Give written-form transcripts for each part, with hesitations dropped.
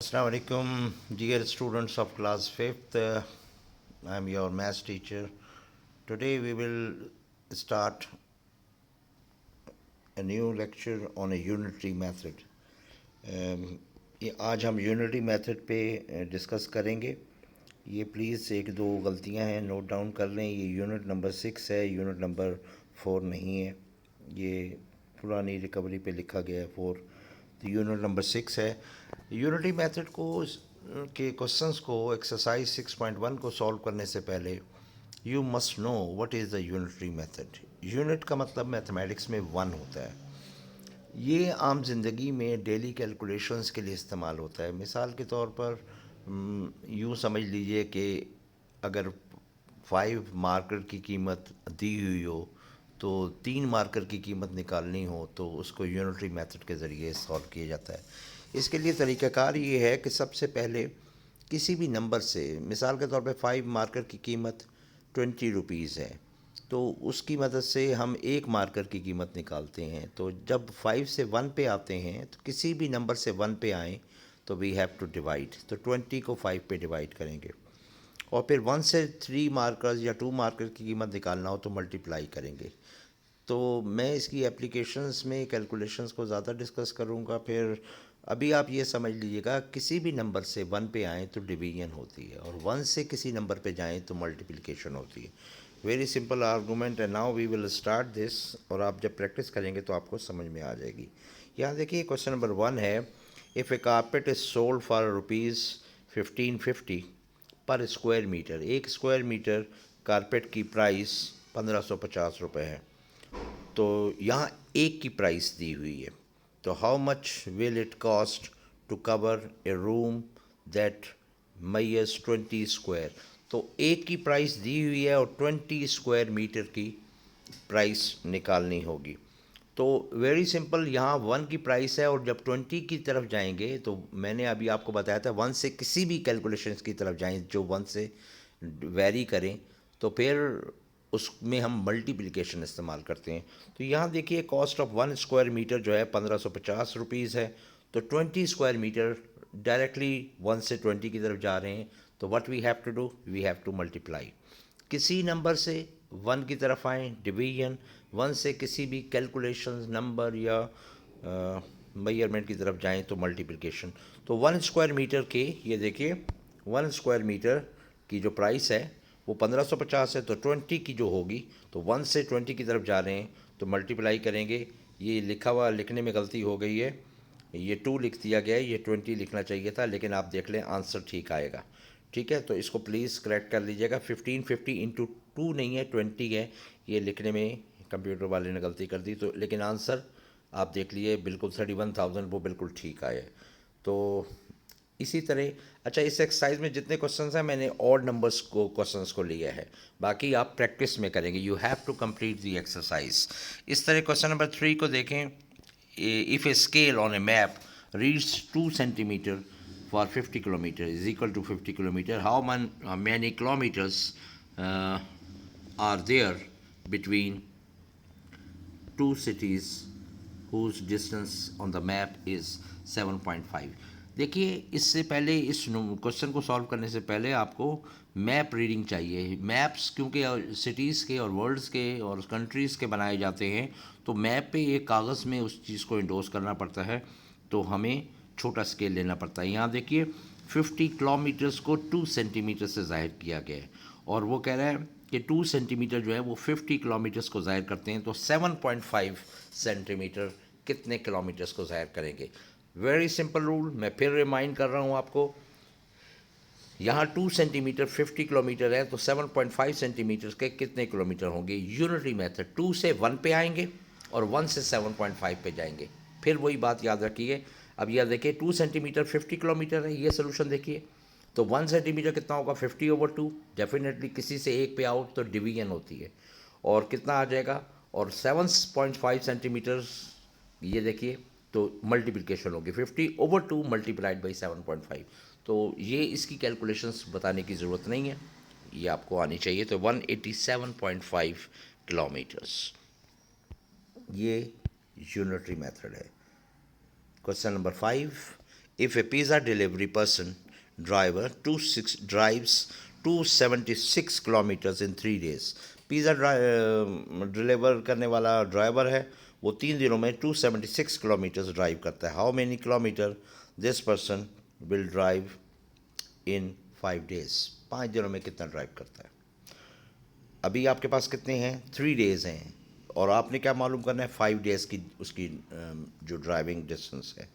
Assalamu alaikum, dear students of class 5th. I am your maths teacher. Today we will start a new lecture on a unitary method. आज हम unitary method पे discuss करेंगे. ये please एक दो गलतियां हैं, नोट डाउन कर लें. ये यूनिट नंबर 6 है, यूनिट नंबर 4 नहीं है. ये पुरानी रिकवरी पे लिखा गया है 4. तो यूनिट नंबर 6 है. यूनिटरी मेथड को के क्वेश्चंस को एक्सरसाइज 6.1 को सॉल्व करने से पहले you must know what is the unitary method. Unit का मतलब मैथमेटिक्स में 1 होता है. ये आम ज़िंदगी में डेली कैलकुलेशंस के लिए इस्तेमाल होता है. मिसाल के तौर पर यूँ समझ लीजिए कि अगर 5 मार्कर की कीमत दी हुई हो तो 3 मार्कर की कीमत निकालनी हो तो उसको यूनिटरी मेथड के ज़रिए सॉल्व किया जाता है. इसके लिए तरीक़ाकार ये है कि सबसे पहले किसी भी नंबर से, मिसाल के तौर पे 5 मार्कर की कीमत 20 रुपीज़ है, तो उसकी मदद से हम एक मार्कर की कीमत निकालते हैं. तो जब 5 से 1 पे आते हैं तो किसी भी नंबर से 1 पे आएँ तो वी हैव टू डिवाइड. तो 20 को 5 पे डिवाइड करेंगे और फिर 1 से 3 मार्कर्स या 2 मार्कर की कीमत निकालना हो तो मल्टीप्लाई करेंगे. तो मैं इसकी एप्लीकेशंस में कैलकुलेशंस को ज़्यादा डिस्कस करूँगा. फिर अभी आप ये समझ लीजिएगा, किसी भी नंबर से 1 पे आएँ तो डिवीजन होती है और 1 से किसी नंबर पे जाएँ तो मल्टीप्लिकेशन होती है. Very simple argument. And now we will start this. और आप जब प्रैक्टिस करेंगे तो आपको समझ में आ जाएगी. यहाँ देखिए क्वेश्चन नंबर 1 है, if A carpet is sold for ₹1550 पर स्क्वायर मीटर. एक स्क्वायर मीटर कारपेट की प्राइस 1550 है. तो यहाँ एक की प्राइस दी हुई है. तो how much will it cost to cover a room that measures 20 square. तो एक की प्राइस दी हुई है और 20 स्क्वायर मीटर की प्राइस निकालनी होगी. तो वेरी सिंपल, यहाँ 1 की प्राइस है और जब 20 की तरफ जाएंगे तो मैंने अभी आपको बताया था 1 से किसी भी कैलकुलेशंस की तरफ जाएं जो 1 से वेरी करें तो फिर उसमें हम मल्टीप्लिकेशन इस्तेमाल करते हैं. तो यहाँ देखिए कॉस्ट ऑफ 1 स्क्वायर मीटर जो है 1550 है. तो 20 स्क्वायर मीटर डायरेक्टली 1 से 20 की तरफ जा रहे हैं. तो what we have to do, we have to multiply. किसी नंबर से 1 की तरफ आएँ डिवीजन, 1 से किसी भी कैलकुलेशन नंबर या मेजरमेंट की तरफ जाएं तो मल्टीप्लिकेशन. तो 1 स्क्वायर मीटर के, ये देखिए 1 स्क्वायर मीटर की जो प्राइस है वो 1550 है. तो 20 की जो होगी, तो 1 से 20 की तरफ जा रहे हैं तो मल्टीप्लाई करेंगे. ये लिखा हुआ लिखने में गलती हो गई है, ये 2 लिख दिया गया है, ये 20 लिखना चाहिए था, लेकिन आप देख लें आंसर ठीक आएगा. ठीक है, तो इसको प्लीज़ करेक्ट कर लीजिएगा. 1550 इंटू 2 नहीं है, 20 है. ये लिखने में कंप्यूटर वाले ने गलती कर दी. तो लेकिन आंसर आप देख लिए बिल्कुल 31,000 वो बिल्कुल ठीक आए. तो इसी तरह, अच्छा, इस एक्सरसाइज में जितने क्वेश्चंस हैं मैंने ऑड नंबर्स को क्वेश्चंस को लिया है, बाकी आप प्रैक्टिस में करेंगे. You have to complete the exercise. इस तरह क्वेश्चन नंबर 3 को देखें. If a scale on a map reads 2 centimetre for 50 kilometers is equal to 50 kilometers. How many kilometers are there between two cities whose distance on the map is 7.5. देखिए, इससे पहले इस question को solve करने से पहले आपको मैप रीडिंग चाहिए. मैप्स क्योंकि सिटीज़ के और वर्ल्ड्स के और कंट्रीज़ के बनाए जाते हैं, तो मैप पे एक कागज़ में उस चीज़ को इंडोर्स करना पड़ता है. तो हमें छोटा स्केल लेना पड़ता है. यहाँ देखिए 50 किलोमीटर्स को 2 सेंटीमीटर से ज़ाहिर किया गया है और वो कह रहा है कि 2 सेंटीमीटर जो है वो 50 किलोमीटर्स को ज़ाहिर करते हैं. तो 7.5 सेंटीमीटर कितने किलोमीटर्स को ज़ाहिर करेंगे. वेरी सिंपल रूल, मैं फिर रिमाइंड कर रहा हूँ आपको. यहाँ 2 सेंटीमीटर 50 किलोमीटर है, तो 7.5 सेंटीमीटर के कितने किलोमीटर होंगे. यूनिटरी मेथड, 2 से 1 पे आएंगे और 1 से 7.5 पे जाएंगे. फिर वही बात याद रखिए. अब यह देखिए 2 सेंटीमीटर 50 किलोमीटर है, ये सोल्यूशन देखिए. तो 1 सेंटीमीटर कितना होगा, 50/2. डेफिनेटली किसी से एक पे आओ तो डिवीजन होती है. और कितना आ जाएगा, और 7.5 सेंटीमीटर, ये देखिए तो मल्टीप्लिकेशन होगी 50/2 मल्टीप्लाइड बाई 7.5. तो ये इसकी कैलकुलेशंस बताने की ज़रूरत नहीं है, ये आपको आनी चाहिए. तो 187.5 किलोमीटर्स, ये यूनिटरी मेथड है. Question number 5. if a pizza delivery person driver drives 276 kilometers in 3 days, pizza deliver करने वाला ड्राइवर है, वो 3 दिनों में 276 किलोमीटर्स ड्राइव करता है. How many kilometre this person will drive in 5 days? 5 दिनों में कितना ड्राइव करता है? अभी आपके पास कितने हैं? 3 days हैं, और आपने क्या मालूम करना है? 5 days की उसकी जो ड्राइविंग डिस्टेंस है.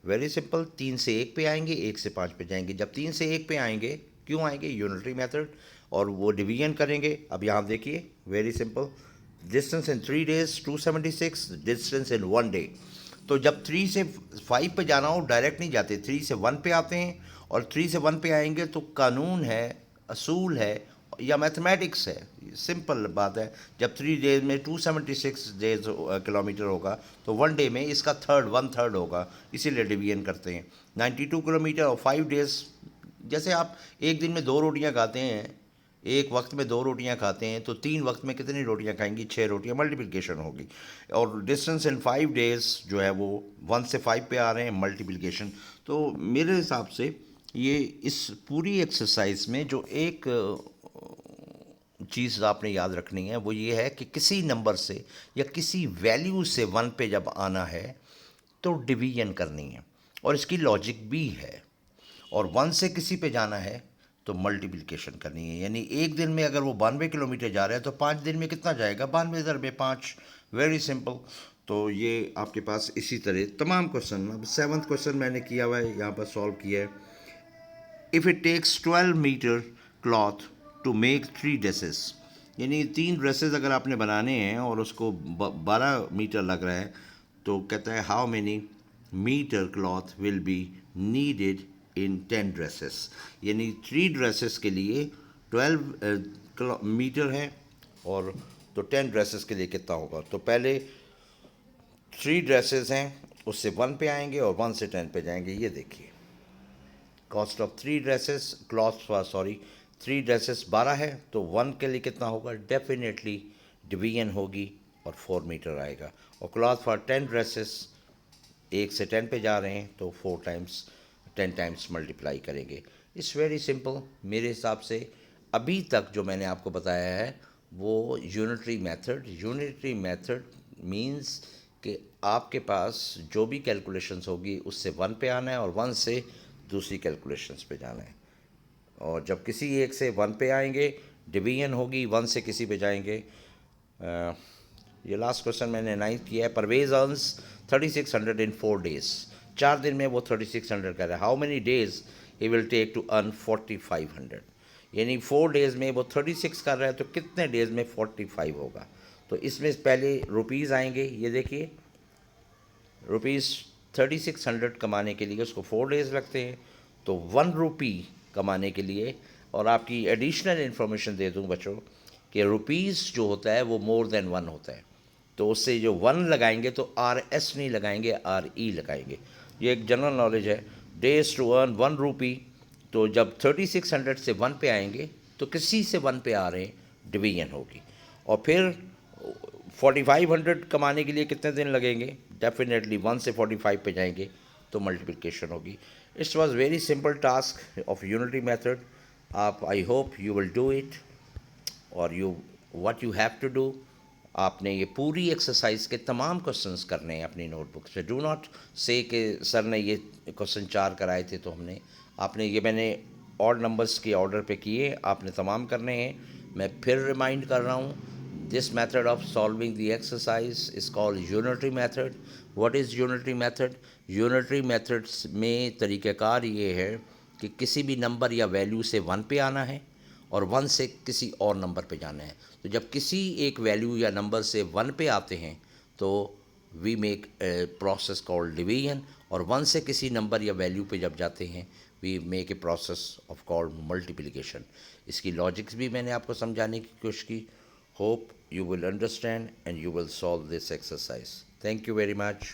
वेरी सिंपल, 3 से 1 पे आएंगे, 1 से 5 पे जाएंगे. जब 3 से 1 पे आएंगे, क्यों आएंगे? यूनिटरी मेथड, और वो डिवीजन करेंगे. अब यहाँ देखिए, very simple, distance in 3 days 276, distance in 1 day. तो जब 3 से 5 पे जाना हो, डायरेक्ट नहीं जाते, 3 से 1 पे आते हैं, और 3 से 1 पे आएंगे तो कानून है, असूल है, या मैथमेटिक्स है, सिंपल बात है. जब 3 days में 276 डेज किलोमीटर होगा, तो 1 day में इसका 1/3 होगा, इसीलिए डिवीजन करते हैं. 92 किलोमीटर और 5 days. जैसे आप एक दिन में 2 रोटियां खाते हैं, एक वक्त में 2 रोटियां खाते हैं, तो 3 वक्त में कितनी रोटियां खाएंगी? 6 रोटियां, मल्टीप्लिकेशन होगी. और डिस्टेंस इन 5 days जो है वो 1 से 5 पे आ रहे हैं, मल्टीप्लिकेशन. तो मेरे हिसाब से ये इस पूरी एक्सरसाइज में जो एक चीज़ आपने याद रखनी है, वो ये है कि किसी नंबर से या किसी वैल्यू से 1 पे जब आना है तो डिवीजन करनी है, और इसकी लॉजिक भी है. और 1 से किसी पे जाना है तो मल्टीप्लिकेशन करनी है. यानी एक दिन में अगर वो 92 किलोमीटर जा रहा है, तो 5 दिन में कितना जाएगा? 92 × 5. Very simple. तो ये आपके पास इसी तरह तमाम क्वेश्चन. अब 7th क्वेश्चन मैंने किया हुआ है, यहाँ पर सॉल्व किया है. If it takes 12 metre cloth to make 3 dresses, यानी 3 ड्रेसेस अगर आपने बनाने हैं और उसको 12 मीटर लग रहा है, तो कहता है how many metre cloth will be needed in 10 dresses. यानी 3 ड्रेसेस के लिए 12 मीटर है, और तो 10 ड्रेसेस के लिए कितना होगा? तो पहले 3 ड्रेसेस हैं, उससे 1 पे आएंगे और 1 से 10 पे जाएंगे. ये देखिए, cost of 3 dresses, sorry 3 dresses 12 है, तो 1 के लिए कितना होगा? डेफिनेटली डिवीजन होगी और 4 मीटर आएगा. और क्लॉथ फॉर 10 ड्रेसेस 1 से 10 पे जा रहे हैं, तो 10 टाइम्स मल्टीप्लाई करेंगे. It's very simple. मेरे हिसाब से अभी तक जो मैंने आपको बताया है वो यूनिटरी मेथड मीन्स कि आपके पास जो भी कैलकुलेशंस होगी उससे 1 पे आना है, और 1 से दूसरी कैलकुलेशंस पे जाना है. और जब किसी एक से 1 पे आएंगे, डिवीजन होगी, 1 से किसी पे जाएंगे. ये लास्ट क्वेश्चन मैंने 9th किया है. परवेज अर्न्स 3600 इन 4 days. 4 दिन में वो 3600 कर रहा है. How many days he will take to earn 4500? यानी 4 days में वो 36 कर रहा है, तो कितने डेज में 45 होगा? तो इसमें पहले रुपीज़ आएंगे. ये देखिए, रुपीज़ 3600 कमाने के लिए उसको 4 days लगते हैं, तो 1 रुपी कमाने के लिए. और आपकी एडिशनल इन्फॉर्मेशन दे दूं बच्चों कि रुपीज़ जो होता है वो मोर देन 1 होता है, तो उससे जो 1 लगाएंगे तो RS नहीं लगाएंगे, RE लगाएंगे. ये एक जनरल नॉलेज है. डेज टू अर्न 1 रुपी. तो जब 3600 से 1 पे आएंगे, तो किसी से 1 पे आ रहे हैं, डिवीजन होगी. और फिर 4500 कमाने के लिए कितने दिन लगेंगे? डेफिनेटली 1 से 45 पे जाएंगे तो मल्टीप्लिकेशन होगी. It's was very simple task of unitary method. आप, I hope you will do it, और what you have to do, आपने ये पूरी एक्सरसाइज के तमाम क्वेश्चंस करने हैं अपनी नोटबुक से. डू नॉट से कि सर ने ये क्वेश्चन 4 कराए थे तो आपने ये, मैंने ऑड नंबर्स के ऑर्डर पे किए, आपने तमाम करने हैं. मैं फिर रिमाइंड कर रहा हूँ, this method of solving the exercise is called unitary method. What is unitary method? Unitary methods में तरीक़ाकार ये है कि किसी भी नंबर या वैल्यू से 1 पे आना है, और 1 से किसी और नंबर पे जाना है. तो जब किसी एक वैल्यू या नंबर से 1 पे आते हैं, तो we make a process called division. और 1 से किसी नंबर या वैल्यू पे जब जाते हैं, we make a process of called multiplication. इसकी लॉजिक्स भी मैंने आपको समझाने की कोशिश की. Hope you will understand and you will solve this exercise. Thank you very much.